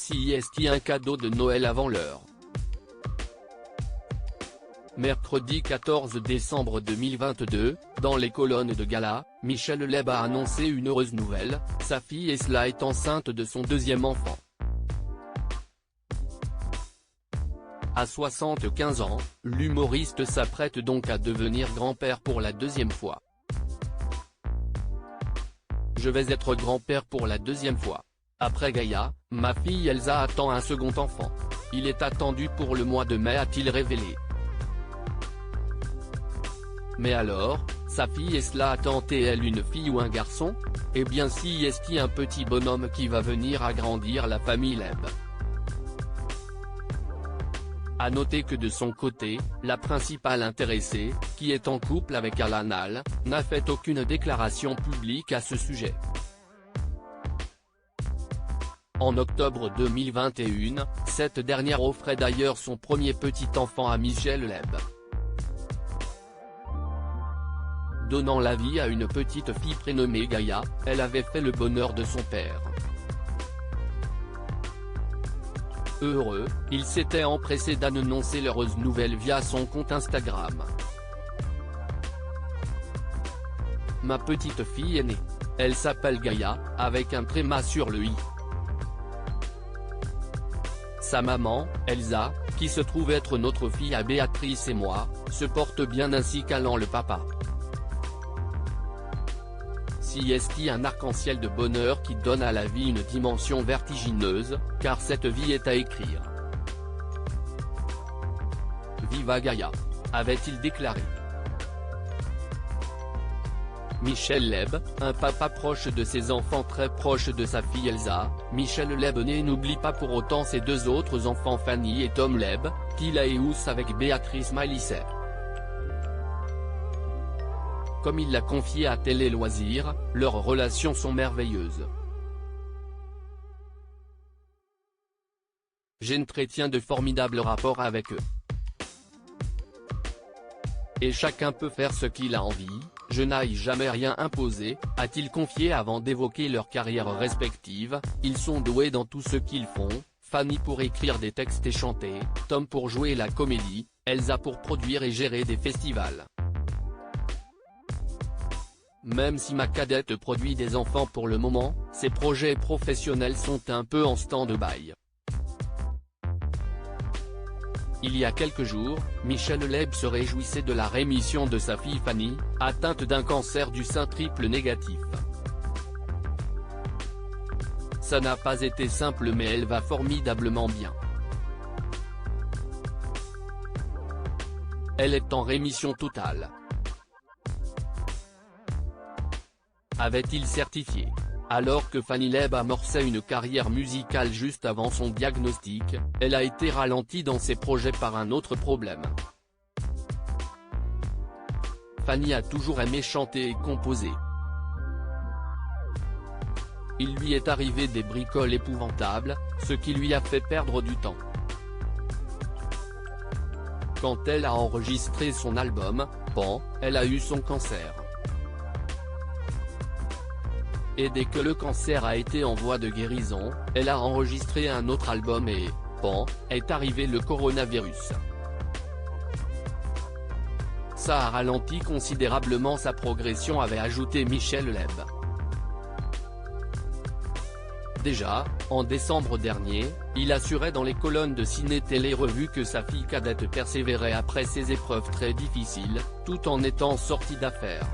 Si est un cadeau de Noël avant l'heure. Mercredi 14 décembre 2022, dans les colonnes de Gala, Michel Leb a annoncé une heureuse nouvelle, sa fille Esla est enceinte de son deuxième enfant. À 75 ans, l'humoriste s'apprête donc à devenir grand-père pour la deuxième fois. Je vais être grand-père pour la deuxième fois. Après Gaïa, ma fille Elsa attend un second enfant. Il est attendu pour le mois de mai, a-t-il révélé. Mais alors, sa fille Esla attend-elle une fille ou un garçon? Eh bien si est un petit bonhomme qui va venir agrandir la famille Leb. A noter que de son côté, la principale intéressée, qui est en couple avec Alan Hall, n'a fait aucune déclaration publique à ce sujet. En octobre 2021, cette dernière offrait d'ailleurs son premier petit enfant à Michel Leb, donnant la vie à une petite fille prénommée Gaïa. Elle avait fait le bonheur de son père. Heureux, il s'était empressé d'annoncer l'heureuse nouvelle via son compte Instagram. Ma petite fille est née. Elle s'appelle Gaïa, avec un tréma sur le i. Sa maman, Elsa, qui se trouve être notre fille à Béatrice et moi, se porte bien ainsi qu'Alan le papa. Si est un arc-en-ciel de bonheur qui donne à la vie une dimension vertigineuse, car cette vie est à écrire. Viva Gaïa, avait-il déclaré. Michel Leb, un papa proche de ses enfants, très proche de sa fille Elsa. Michel Leb n'oublie pas pour autant ses deux autres enfants Fanny et Tom Leb, qu'il a éous avec Béatrice Malissay. Comme il l'a confié à Télé Loisirs, leurs relations sont merveilleuses. J'entretiens de formidables rapports avec eux. Et chacun peut faire ce qu'il a envie, je n'ai jamais rien imposé, a-t-il confié avant d'évoquer leurs carrières respectives. Ils sont doués dans tout ce qu'ils font, Fanny pour écrire des textes et chanter, Tom pour jouer la comédie, Elsa pour produire et gérer des festivals. Même si ma cadette produit des enfants pour le moment, ses projets professionnels sont un peu en stand-by. Il y a quelques jours, Michel Leb se réjouissait de la rémission de sa fille Fanny, atteinte d'un cancer du sein triple négatif. Ça n'a pas été simple mais elle va formidablement bien. Elle est en rémission totale, avait-il certifié. Alors que Fanny Leb amorçait une carrière musicale juste avant son diagnostic, elle a été ralentie dans ses projets par un autre problème. Fanny a toujours aimé chanter et composer. Il lui est arrivé des bricoles épouvantables, ce qui lui a fait perdre du temps. Quand elle a enregistré son album, Pan, elle a eu son cancer. Et dès que le cancer a été en voie de guérison, elle a enregistré un autre album et, Pan, est arrivé le coronavirus. Ça a ralenti considérablement sa progression, avait ajouté Michel Leb. Déjà, en décembre dernier, il assurait dans les colonnes de Ciné Télé Revue que sa fille cadette persévérait après ces épreuves très difficiles, tout en étant sortie d'affaires.